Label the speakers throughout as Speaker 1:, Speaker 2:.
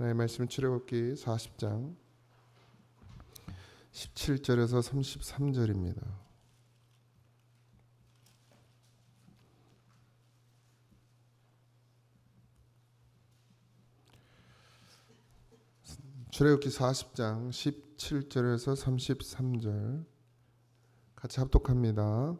Speaker 1: 하나님의 말씀 출애굽기 40장 17절에서 33절입니다. 출애굽기 40장 17절에서 33절 같이 합독합니다.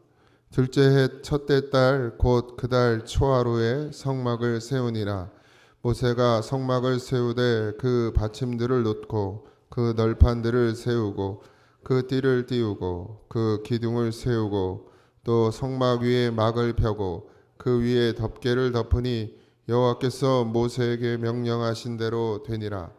Speaker 1: 둘째 해 첫째 달 곧 그 달 초하루에 성막을 세우니라. 모세가 성막을 세우되 그 받침들을 놓고 그 널판들을 세우고 그 띠를 띄우고 그 기둥을 세우고 또 성막 위에 막을 펴고 그 위에 덮개를 덮으니 여호와께서 모세에게 명령하신 대로 되니라.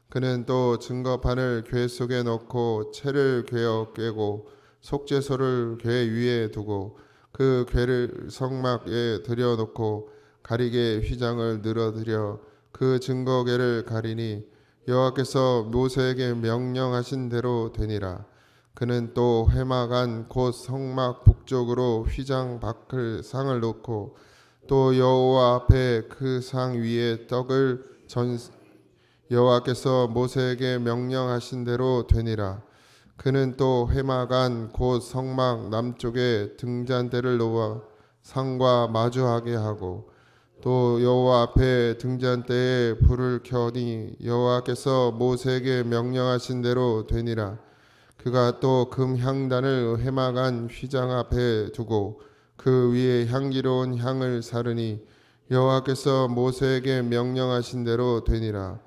Speaker 1: 그는 또 증거판을 궤 속에 넣고 채를 궤어 꿰고 속죄소를 궤 위에 두고 그 궤를 성막에 들여놓고 가리개 휘장을 늘어들여 그 증거궤를 가리니 여호와께서 모세에게 명령하신 대로 되니라. 그는 또 회막 안 곧 성막 북쪽으로 휘장 밖을 상을 놓고 또 여호와 앞에 그 상 위에 떡을 여호와께서 모세에게 명령하신 대로 되니라. 그는 또 회막 안 곧 성막 남쪽에 등잔대를 놓아 상과 마주하게 하고 또 여호와 앞에 등잔대에 불을 켜니 여호와께서 모세에게 명령하신 대로 되니라. 그가 또 금향단을 회막 안 휘장 앞에 두고 그 위에 향기로운 향을 사르니 여호와께서 모세에게 명령하신 대로 되니라.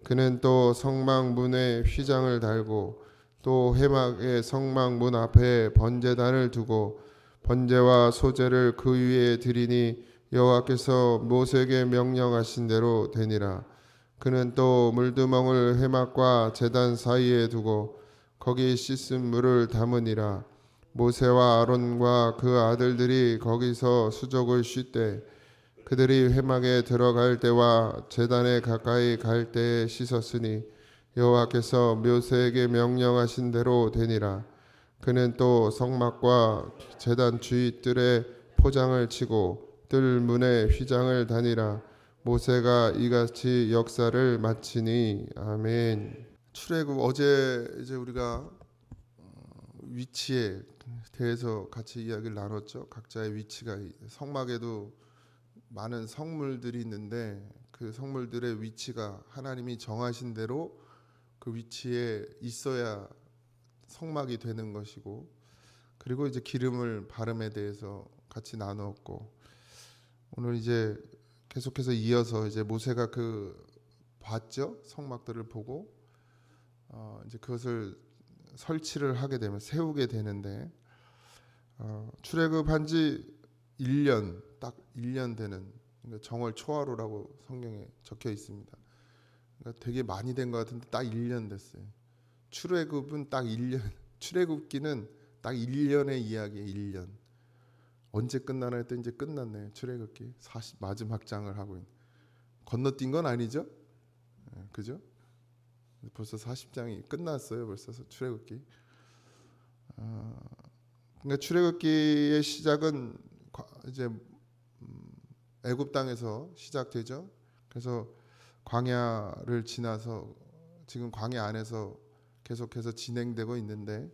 Speaker 1: 그는 또 성막 문에 휘장을 달고 또 회막의 성막 문 앞에 번제단을 두고 번제와 소제를 그 위에 드리니 여호와께서 모세에게 명령하신 대로 되니라. 그는 또 물두멍을 회막과 제단 사이에 두고 거기 씻은 물을 담으니라. 모세와 아론과 그 아들들이 거기서 수족을 쉴때 그들이 회막에 들어갈 때와 제단에 가까이 갈 때에 씻었으니 여호와께서 모세에게 명령하신 대로 되니라. 그는 또 성막과 제단 주위 뜰에 포장을 치고 뜰 문에 휘장을 다니라. 모세가 이같이 역사를 마치니. 아멘. 출애굽 어제 이제 우리가 위치에 대해서 같이 이야기를 나눴죠. 각자의 위치가 성막에도 많은 성물들이 있는데 그 성물들의 위치가 하나님이 정하신 대로 그 위치에 있어야 성막이 되는 것이고, 그리고 이제 기름을 바름에 대해서 같이 나누었고, 오늘 이제 계속해서 이어서 이제 모세가 그 봤죠. 성막들을 보고 이제 그것을 설치를 하게 되면 세우게 되는데 출애굽한 지 1년 딱 1년 되는 정월 초하루라고 성경에 적혀 있습니다. 그러니까 되게 많이 된 것 같은데 딱 1년 됐어요. 출애굽은 딱 1년, 출애굽기는 딱 1년의 이야기예요. 1년. 언제 끝나나 했더니 이제 끝났네요. 출애굽기 40 마지막 장을 하고 있는. 건너뛴 건 아니죠? 그죠? 벌써 40장이 끝났어요. 벌써 출애굽기. 그러니까 출애굽기의 시작은 이제 애굽 땅에서 시작되죠. 그래서 광야를 지나서 지금 광야 안에서 계속해서 진행되고 있는데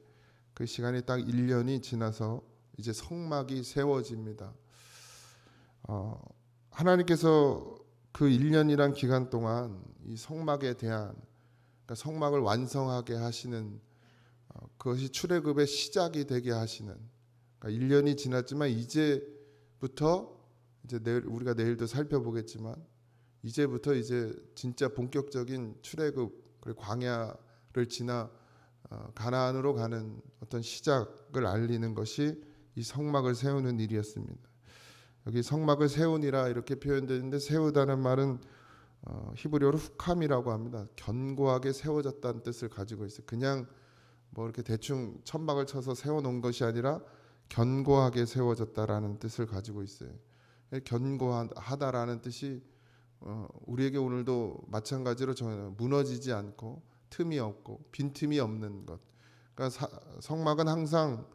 Speaker 1: 그 시간이 딱 1년이 지나서 이제 성막이 세워집니다. 하나님께서 그 1년이란 기간 동안 이 성막에 대한, 그러니까 성막을 완성하게 하시는 그것이 출애굽의 시작이 되게 하시는, 그러니까 1년이 지났지만 이제부터 이제 우리가 내일도 살펴보겠지만 이제부터 이제 진짜 본격적인 출애굽 그리고 광야를 지나 가나안으로 가는 어떤 시작을 알리는 것이 이 성막을 세우는 일이었습니다. 여기 성막을 세우니라 이렇게 표현되는데 세우다는 말은 히브리어로 후캄이라고 합니다. 견고하게 세워졌다는 뜻을 가지고 있어요. 그냥 뭐 이렇게 대충 천막을 쳐서 세워놓은 것이 아니라 견고하게 세워졌다라는 뜻을 가지고 있어요. 견고하다라는 뜻이 우리에게 오늘도 마찬가지로 무너지지 않고 틈이 없고 빈틈이 없는 것. 그러니까 성막은 항상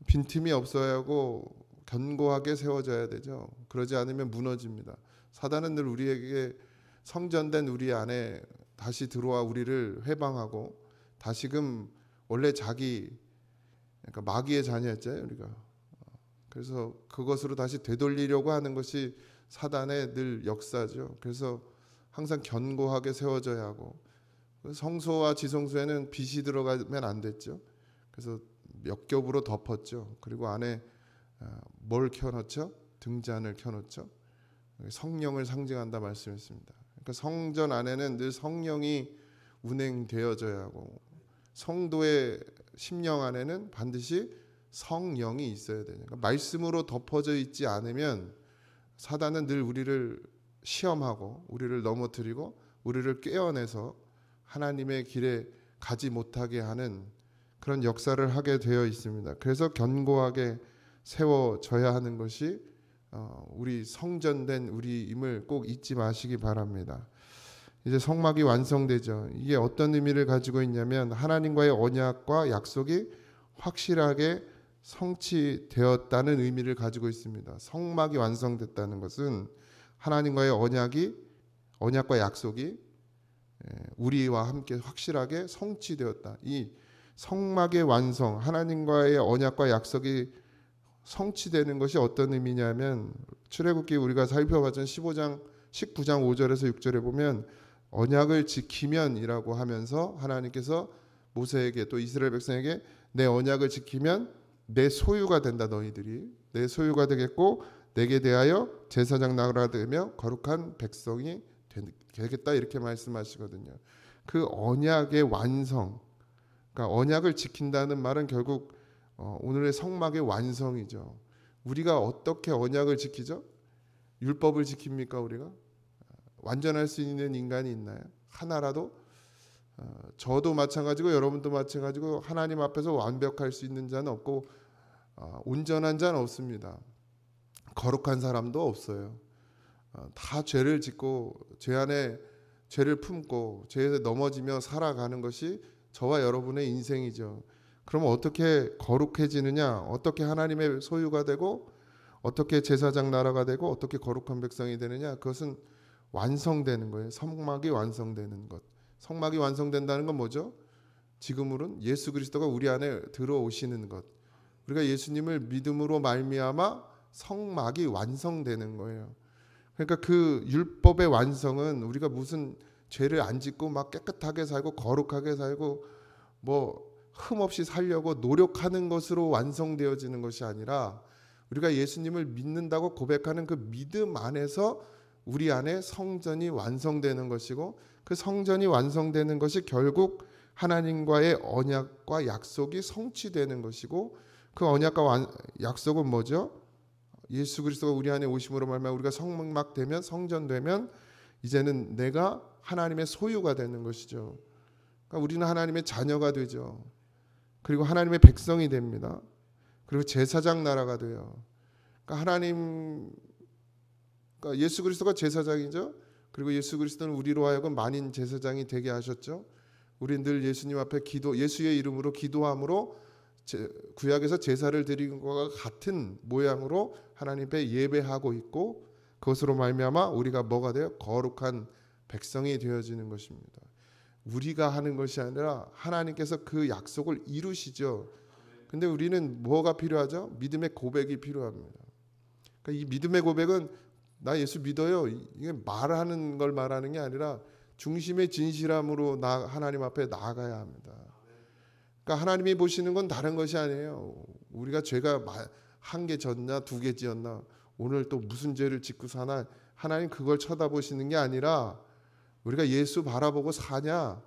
Speaker 1: 빈틈이 없어야 하고 견고하게 세워져야 되죠. 그러지 않으면 무너집니다. 사단은 늘 우리에게 성전된 우리 안에 다시 들어와 우리를 회방하고 다시금 원래 자기 그러니까 마귀의 자녀였잖아요, 우리가. 그래서 그것으로 다시 되돌리려고 하는 것이 사단의 늘 역사죠. 그래서 항상 견고하게 세워져야 하고 성소와 지성소에는 빛이 들어가면 안 됐죠. 그래서 몇 겹으로 덮었죠. 그리고 안에 뭘 켜놓죠? 등잔을 켜놓죠. 성령을 상징한다 말씀했습니다. 그러니까 성전 안에는 늘 성령이 운행되어져야 하고 성도의 심령 안에는 반드시 성령이 있어야 되니까 그러니까 말씀으로 덮어져 있지 않으면 사단은 늘 우리를 시험하고 우리를 넘어뜨리고 우리를 깨어내서 하나님의 길에 가지 못하게 하는 그런 역사를 하게 되어 있습니다. 그래서 견고하게 세워져야 하는 것이 우리 성전된 우리임을 꼭 잊지 마시기 바랍니다. 이제 성막이 완성되죠. 이게 어떤 의미를 가지고 있냐면 하나님과의 언약과 약속이 확실하게 성취되었다는 의미를 가지고 있습니다. 성막이 완성됐다는 것은 하나님과의 언약과 약속이 우리와 함께 확실하게 성취되었다. 이 성막의 완성, 하나님과의 언약과 약속이 성취되는 것이 어떤 의미냐면 출애굽기 우리가 살펴봤던 19장 5절에서 6절에 보면 언약을 지키면이라고 하면서 하나님께서 모세에게 또 이스라엘 백성에게 내 언약을 지키면 내 소유가 된다. 너희들이 내 소유가 되겠고 내게 대하여 제사장 나라가 되며 거룩한 백성이 되겠다 이렇게 말씀하시거든요. 그 언약의 완성, 그러니까 언약을 지킨다는 말은 결국 오늘의 성막의 완성이죠. 우리가 어떻게 언약을 지키죠? 율법을 지킵니까 우리가? 완전할 수 있는 인간이 있나요? 하나라도? 저도 마찬가지고 여러분도 마찬가지고 하나님 앞에서 완벽할 수 있는 자는 없고 온전한 자는 없습니다. 거룩한 사람도 없어요. 다 죄를 짓고 죄 안에 죄를 품고 죄에 넘어지며 살아가는 것이 저와 여러분의 인생이죠. 그러면 어떻게 거룩해지느냐? 어떻게 하나님의 소유가 되고 어떻게 제사장 나라가 되고 어떻게 거룩한 백성이 되느냐? 그것은 완성되는 거예요. 성막이 완성되는 것. 성막이 완성된다는 건 뭐죠? 지금으로는 예수 그리스도가 우리 안에 들어오시는 것. 우리가 예수님을 믿음으로 말미암아 성막이 완성되는 거예요. 그러니까 그 율법의 완성은 우리가 무슨 죄를 안 짓고 막 깨끗하게 살고 거룩하게 살고 뭐 흠없이 살려고 노력하는 것으로 완성되어지는 것이 아니라 우리가 예수님을 믿는다고 고백하는 그 믿음 안에서 우리 안에 성전이 완성되는 것이고 그 성전이 완성되는 것이 결국 하나님과의 언약과 약속이 성취되는 것이고 그 언약과 약속은 뭐죠? 예수 그리스도가 우리 안에 오심으로 말미암아 우리가 성막 되면 성전 되면 이제는 내가 하나님의 소유가 되는 것이죠. 그러니까 우리는 하나님의 자녀가 되죠. 그리고 하나님의 백성이 됩니다. 그리고 제사장 나라가 돼요. 그러니까 그러니까 예수 그리스도가 제사장이죠. 그리고 예수 그리스도는 우리로 하여금 만인 제사장이 되게 하셨죠. 우리는 늘 예수님 앞에 예수의 이름으로 기도함으로 구약에서 제사를 드리는 것과 같은 모양으로 하나님 앞에 예배하고 있고 그것으로 말미암아 우리가 뭐가 돼요? 거룩한 백성이 되어지는 것입니다. 우리가 하는 것이 아니라 하나님께서 그 약속을 이루시죠. 근데 우리는 뭐가 필요하죠? 믿음의 고백이 필요합니다. 그러니까 이 믿음의 고백은 나 예수 믿어요. 이게 말하는 걸 말하는 게 아니라 중심의 진실함으로 하나님 앞에 나아가야 합니다. 그러니까 하나님이 보시는 건 다른 것이 아니에요. 우리가 죄가 한 개 졌나 두 개 지었나 오늘 또 무슨 죄를 짓고 사나 하나님 그걸 쳐다보시는 게 아니라 우리가 예수 바라보고 사냐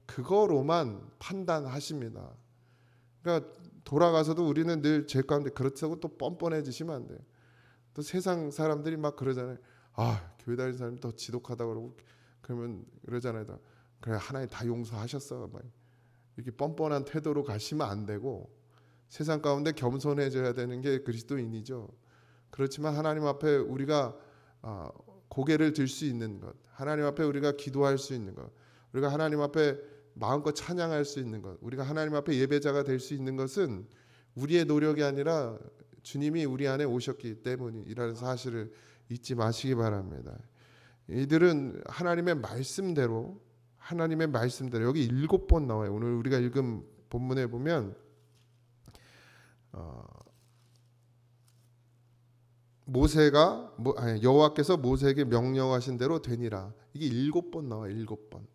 Speaker 1: 그거로만 판단하십니다. 그러니까 돌아가서도 우리는 늘 죄 가운데 그렇다고 또 뻔뻔해지시면 안 돼요. 또 세상 사람들이 막 그러잖아요. 아 교회 다니는 사람이 더 지독하다고 그러고 그러면 그러잖아요. 그래 하나님 다 용서하셨어. 막 이렇게 뻔뻔한 태도로 가시면 안 되고 세상 가운데 겸손해져야 되는 게 그리스도인이죠. 그렇지만 하나님 앞에 우리가 고개를 들 수 있는 것, 하나님 앞에 우리가 기도할 수 있는 것, 우리가 하나님 앞에 마음껏 찬양할 수 있는 것, 우리가 하나님 앞에 예배자가 될 수 있는 것은 우리의 노력이 아니라 주님이 우리 안에 오셨기 때문이라는 사실을 잊지 마시기 바랍니다. 이들은 하나님의 말씀대로 하나님의 말씀대로 여기 7번 나와요. 오늘 우리가 읽은 본문에 보면 여호와께서 모세에게 명령하신 대로 되니라. 이게 7번 나와요. 7번.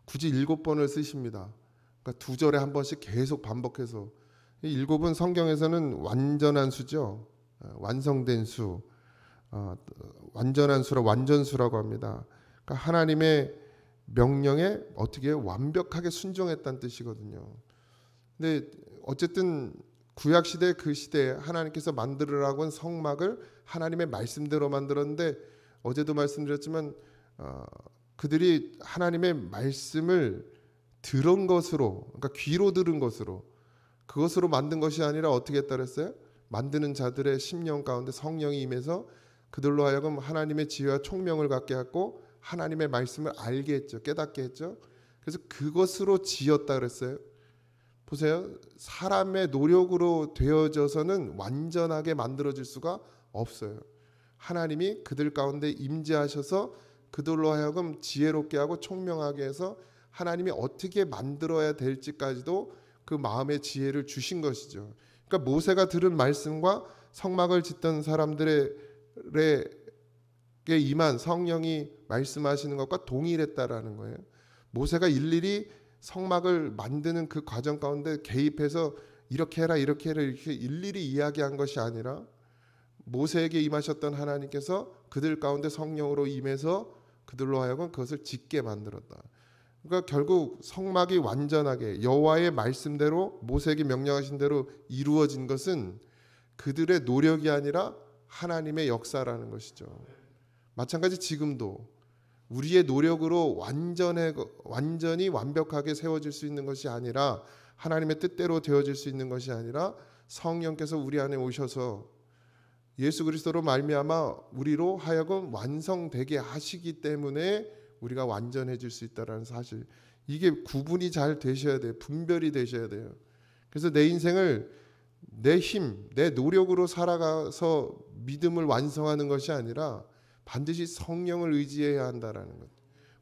Speaker 1: 굳이 7번을 쓰십니다. 그러니까 2절에 한 번씩 계속 반복해서. 이 7은 성경에서는 완전한 수죠. 완성된 수, 완전한 수라 완전수라고 합니다. 그러니까 하나님의 명령에 어떻게 완벽하게 순종했다는 뜻이거든요. 근데 어쨌든 구약 시대 그 시대에 하나님께서 만들으라고 한 성막을 하나님의 말씀대로 만들었는데 어제도 말씀드렸지만 그들이 하나님의 말씀을 들은 것으로, 그러니까 귀로 들은 것으로, 그것으로 만든 것이 아니라 어떻게 했다 그랬어요? 만드는 자들의 심령 가운데 성령이 임해서 그들로 하여금 하나님의 지혜와 총명을 갖게 했고 하나님의 말씀을 알게 했죠. 깨닫게 했죠. 그래서 그것으로 지었다 그랬어요. 보세요. 사람의 노력으로 되어져서는 완전하게 만들어질 수가 없어요. 하나님이 그들 가운데 임재하셔서 그들로 하여금 지혜롭게 하고 총명하게 해서 하나님이 어떻게 만들어야 될지까지도 그 마음의 지혜를 주신 것이죠. 그러니까 모세가 들은 말씀과 성막을 짓던 사람들에게 임한 성령이 말씀하시는 것과 동일했다라는 거예요. 모세가 일일이 성막을 만드는 그 과정 가운데 개입해서 이렇게 해라 이렇게 해라 이렇게 일일이 이야기한 것이 아니라 모세에게 임하셨던 하나님께서 그들 가운데 성령으로 임해서 그들로 하여금 그것을 짓게 만들었다. 그러니까 결국 성막이 완전하게 여호와의 말씀대로 모세에게 명령하신 대로 이루어진 것은 그들의 노력이 아니라 하나님의 역사라는 것이죠. 마찬가지 지금도 우리의 노력으로 완전히 완벽하게 세워질 수 있는 것이 아니라 하나님의 뜻대로 되어질 수 있는 것이 아니라 성령께서 우리 안에 오셔서 예수 그리스도로 말미암아 우리로 하여금 완성되게 하시기 때문에 우리가 완전해질 수 있다는 사실, 이게 구분이 잘 되셔야 돼요. 분별이 되셔야 돼요. 그래서 내 인생을 내 힘, 내 노력으로 살아가서 믿음을 완성하는 것이 아니라 반드시 성령을 의지해야 한다라는 것.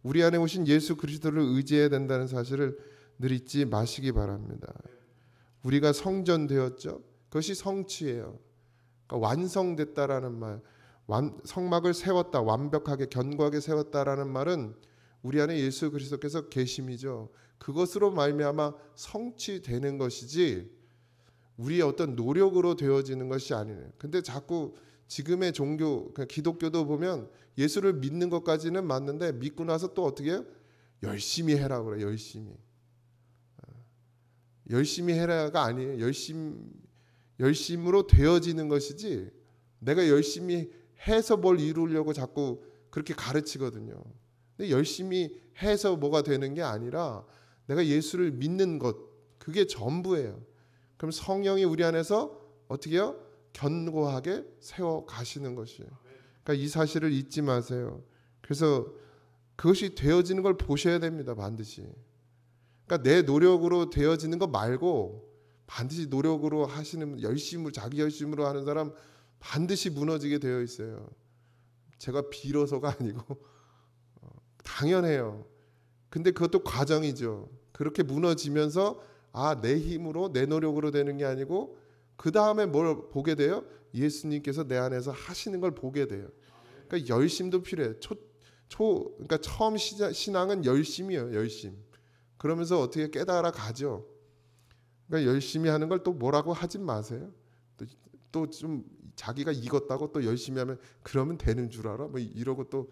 Speaker 1: 우리 안에 오신 예수 그리스도를 의지해야 된다는 사실을 늘 잊지 마시기 바랍니다. 우리가 성전되었죠. 그것이 성취예요. 그러니까 완성됐다라는 말, 성막을 세웠다, 완벽하게 견고하게 세웠다라는 말은 우리 안에 예수 그리스도께서 계심이죠. 그것으로 말미암아 성취되는 것이지 우리의 어떤 노력으로 되어지는 것이 아니에요. 근데 자꾸 지금의 종교, 기독교도 보면 예수를 믿는 것까지는 맞는데 믿고 나서 또 어떻게 해요? 열심히 해라 그래. 열심히 해라가 아니에요. 열심으로 되어지는 것이지 내가 열심히 해서 뭘 이루려고 자꾸 그렇게 가르치거든요. 근데 열심히 해서 뭐가 되는 게 아니라 내가 예수를 믿는 것, 그게 전부예요. 그럼 성령이 우리 안에서 어떻게 해요? 견고하게 세워 가시는 것이에요. 그러니까 이 사실을 잊지 마세요. 그래서 그것이 되어지는 걸 보셔야 됩니다. 반드시. 그러니까 내 노력으로 되어지는 거 말고 반드시 노력으로 하시는, 열심으로, 자기 열심으로 하는 사람 반드시 무너지게 되어 있어요. 제가 빌어서가 아니고 당연해요. 근데 그것도 과정이죠. 그렇게 무너지면서 내 힘으로 내 노력으로 되는 게 아니고 그 다음에 뭘 보게 돼요? 예수님께서 내 안에서 하시는 걸 보게 돼요. 그러니까 열심도 필요해요. 그러니까 처음 신앙은 열심이에요. 열심. 그러면서 어떻게 깨달아 가죠. 그러니까 열심히 하는 걸 또 뭐라고 하지 마세요. 또 좀 자기가 익었다고 또 열심히 하면 그러면 되는 줄 알아? 뭐 이러고 또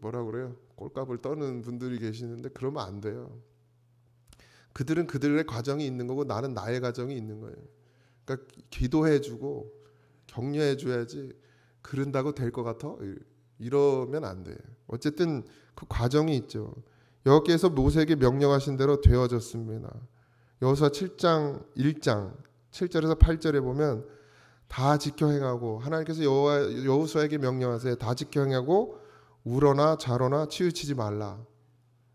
Speaker 1: 뭐라 그래요? 꼴값을 떠는 분들이 계시는데 그러면 안 돼요. 그들은 그들의 과정이 있는 거고 나는 나의 과정이 있는 거예요. 그러니까 기도해주고 격려해줘야지 그런다고 될 것 같아? 이러면 안 돼. 어쨌든 그 과정이 있죠. 여호와께서 모세에게 명령하신 대로 되어졌습니다. 여호수아 7장 1장 7절에서 8절에 보면 다 지켜 행하고, 하나님께서 여호수아에게 명령하세요. 다 지켜 행하고 울어나 자로나 치우치지 말라.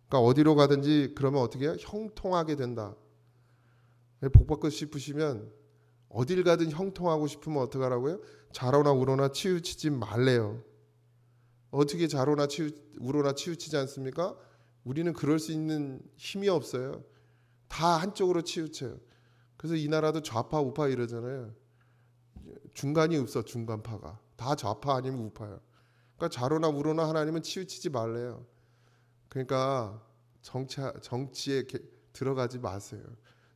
Speaker 1: 그러니까 어디로 가든지 그러면 어떻게 해요? 형통하게 된다. 복 받고 싶으시면 어딜 가든 형통하고 싶으면 어떻게 하라고요? 자로나 울어나 치우치지 말래요. 어떻게 자로나 울어나 치우치지 않습니까? 우리는 그럴 수 있는 힘이 없어요. 다 한쪽으로 치우쳐요. 그래서 이 나라도 좌파 우파 이러잖아요. 중간이 없어. 중간파가 다 좌파 아니면 우파예요. 그러니까 좌로나 우로나 하나님은 치우치지 말래요. 그러니까 정치에 들어가지 마세요.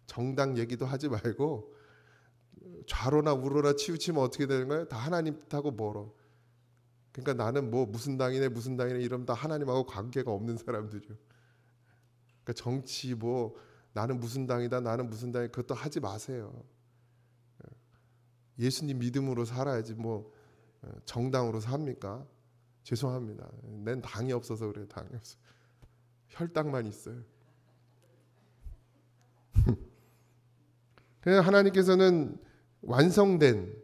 Speaker 1: 정당 얘기도 하지 말고 좌로나 우로나 치우치면 어떻게 되는 거예요? 다 하나님 뜻하고 멀어. 그러니까 나는 뭐 무슨 당이네 이러면 다 하나님하고 관계가 없는 사람들이요. 그러니까 정치 뭐 나는 무슨 당이다 나는 무슨 당이 그것도 하지 마세요. 예수님 믿음으로 살아야지 뭐 정당으로 삽니까? 죄송합니다. 난 당이 없어서 그래요. 당이 없어. 혈당만 있어요. 그래서 하나님께서는 완성된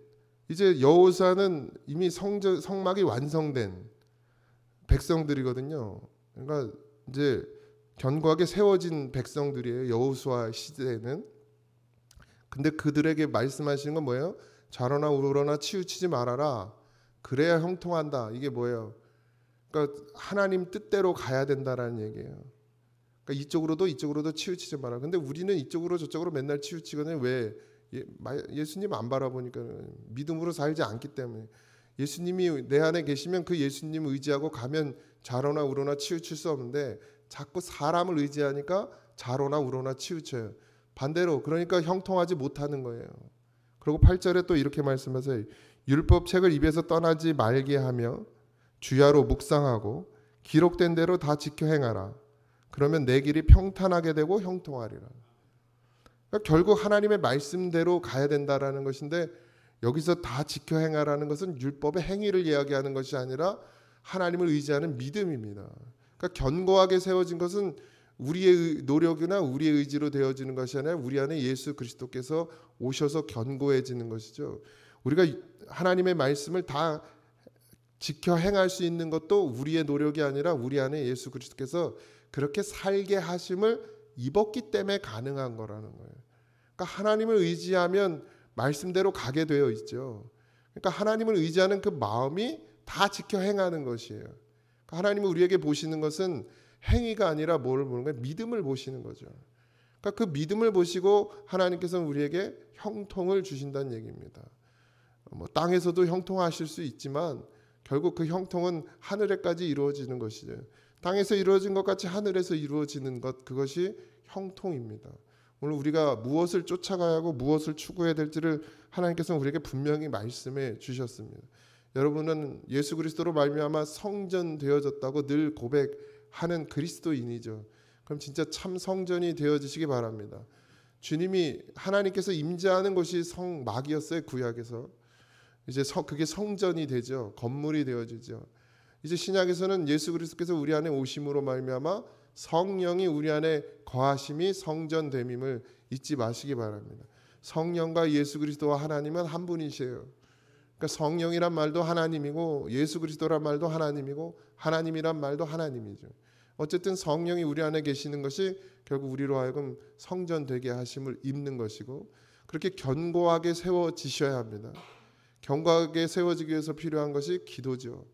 Speaker 1: 이제 여호수아는 이미 성막이 완성된 백성들이거든요. 그러니까 이제 견고하게 세워진 백성들이에요. 여호수아 시대에는. 근데 그들에게 말씀하시는 건 뭐예요? 좌로나 우로나 치우치지 말아라. 그래야 형통한다. 이게 뭐예요? 그러니까 하나님 뜻대로 가야 된다라는 얘기예요. 그러니까 이쪽으로도 치우치지 마라. 근데 우리는 이쪽으로 저쪽으로 맨날 치우치거든요. 왜? 예수님 안 바라보니까 믿음으로 살지 않기 때문에. 예수님이 내 안에 계시면 그 예수님 의지하고 가면 좌로나 우로나 치우칠 수 없는데 자꾸 사람을 의지하니까 좌로나 우로나 치우쳐요. 반대로 그러니까 형통하지 못하는 거예요. 그리고 8절에 또 이렇게 말씀하세요. 율법책을 입에서 떠나지 말게 하며 주야로 묵상하고 기록된 대로 다 지켜 행하라. 그러면 내 길이 평탄하게 되고 형통하리라. 그러니까 결국 하나님의 말씀대로 가야 된다라는 것인데 여기서 다 지켜 행하라는 것은 율법의 행위를 이야기하는 것이 아니라 하나님을 의지하는 믿음입니다. 그러니까 견고하게 세워진 것은 우리의 노력이나 우리의 의지로 되어지는 것이 아니라 우리 안에 예수 그리스도께서 오셔서 견고해지는 것이죠. 우리가 하나님의 말씀을 다 지켜 행할 수 있는 것도 우리의 노력이 아니라 우리 안에 예수 그리스도께서 그렇게 살게 하심을 입었기 때문에 가능한 거라는 거예요. 그러니까 하나님을 의지하면 말씀대로 가게 되어 있죠. 그러니까 하나님을 의지하는 그 마음이 다 지켜 행하는 것이에요. 그러니까 하나님은 우리에게 보시는 것은 행위가 아니라 뭘 보는 거예요? 믿음을 보시는 거죠. 그러니까 그 믿음을 보시고 하나님께서는 우리에게 형통을 주신다는 얘기입니다. 뭐 땅에서도 형통하실 수 있지만 결국 그 형통은 하늘에까지 이루어지는 것이죠. 땅에서 이루어진 것 같이 하늘에서 이루어지는 것, 그것이 형통입니다. 오늘 우리가 무엇을 쫓아가야 하고 무엇을 추구해야 될지를 하나님께서는 우리에게 분명히 말씀해 주셨습니다. 여러분은 예수 그리스도로 말미암아 성전되어졌다고 늘 고백하는 그리스도인이죠. 그럼 진짜 참 성전이 되어지시기 바랍니다. 주님이 하나님께서 임재하는 곳이 성막이었어요. 구약에서. 이제 그게 성전이 되죠. 건물이 되어지죠. 이제 신약에서는 예수 그리스도께서 우리 안에 오심으로 말미암아 성령이 우리 안에 거하심이 성전됨임을 잊지 마시기 바랍니다. 성령과 예수 그리스도와 하나님은 한 분이세요. 그러니까 성령이란 말도 하나님이고 예수 그리스도란 말도 하나님이고 하나님이란 말도 하나님이죠. 어쨌든 성령이 우리 안에 계시는 것이 결국 우리로 하여금 성전 되게 하심을 입는 것이고 그렇게 견고하게 세워지셔야 합니다. 견고하게 세워지기 위해서 필요한 것이 기도죠.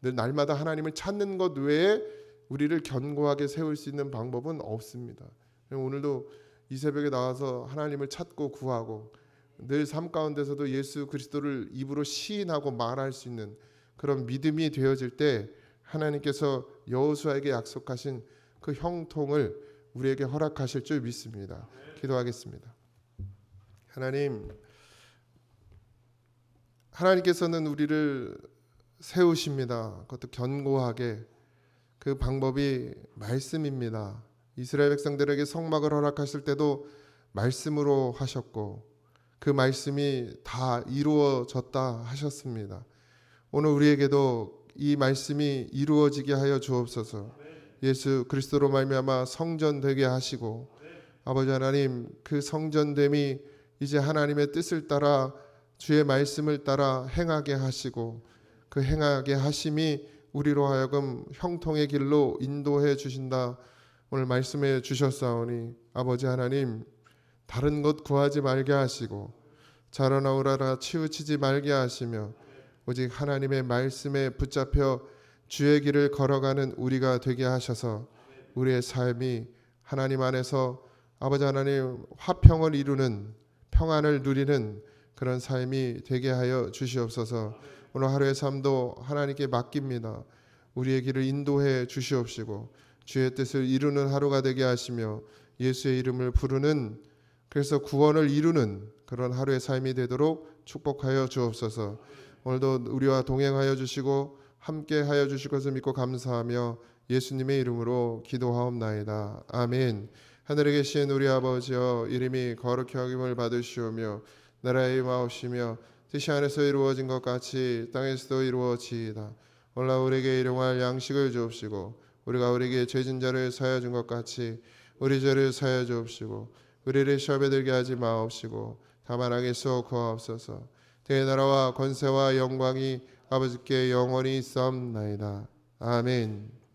Speaker 1: 늘 날마다 하나님을 찾는 것 외에 우리를 견고하게 세울 수 있는 방법은 없습니다. 오늘도 이 새벽에 나와서 하나님을 찾고 구하고 늘 삶 가운데서도 예수 그리스도를 입으로 시인하고 말할 수 있는 그런 믿음이 되어질 때 하나님께서 여호수아에게 약속하신 그 형통을 우리에게 허락하실 줄 믿습니다. 기도하겠습니다. 하나님께서는 우리를 세우십니다. 그것도 견고하게. 그 방법이 말씀입니다. 이스라엘 백성들에게 성막을 허락하실 때도 말씀으로 하셨고 그 말씀이 다 이루어졌다 하셨습니다. 오늘 우리에게도 이 말씀이 이루어지게 하여 주옵소서. 예수 그리스도로 말미암아 성전 되게 하시고 아버지 하나님 그 성전됨이 이제 하나님의 뜻을 따라 주의 말씀을 따라 행하게 하시고 그 행하게 하심이 우리로 하여금 형통의 길로 인도해 주신다. 오늘 말씀해 주셨사오니 아버지 하나님 다른 것 구하지 말게 하시고 자라나오라라 치우치지 말게 하시며 오직 하나님의 말씀에 붙잡혀 주의 길을 걸어가는 우리가 되게 하셔서 우리의 삶이 하나님 안에서 아버지 하나님 화평을 이루는, 평안을 누리는 그런 삶이 되게 하여 주시옵소서. 오늘 하루의 삶도 하나님께 맡깁니다. 우리의 길을 인도해 주시옵시고 주의 뜻을 이루는 하루가 되게 하시며 예수의 이름을 부르는, 그래서 구원을 이루는 그런 하루의 삶이 되도록 축복하여 주옵소서. 오늘도 우리와 동행하여 주시고 함께 하여 주실 것을 믿고 감사하며 예수님의 이름으로 기도하옵나이다. 아멘. 하늘에 계신 우리 아버지여, 이름이 거룩히 여김을 받으시오며 나라의 임하옵시며 뜻이 하늘에서 이루어진 것 같이 땅에서도 이루어지이다. 오늘날 우리에게 일용할 양식을 주옵시고 우리가 우리에게 죄진 자를 사하여 준 것 같이 우리 죄를 사하여 주옵시고 우리를 시험에 들게 하지 마옵시고 다만 악에서 구하옵소서. 대의 나라와 권세와 영광이 아버지께 영원히 있사옵나이다. 아멘.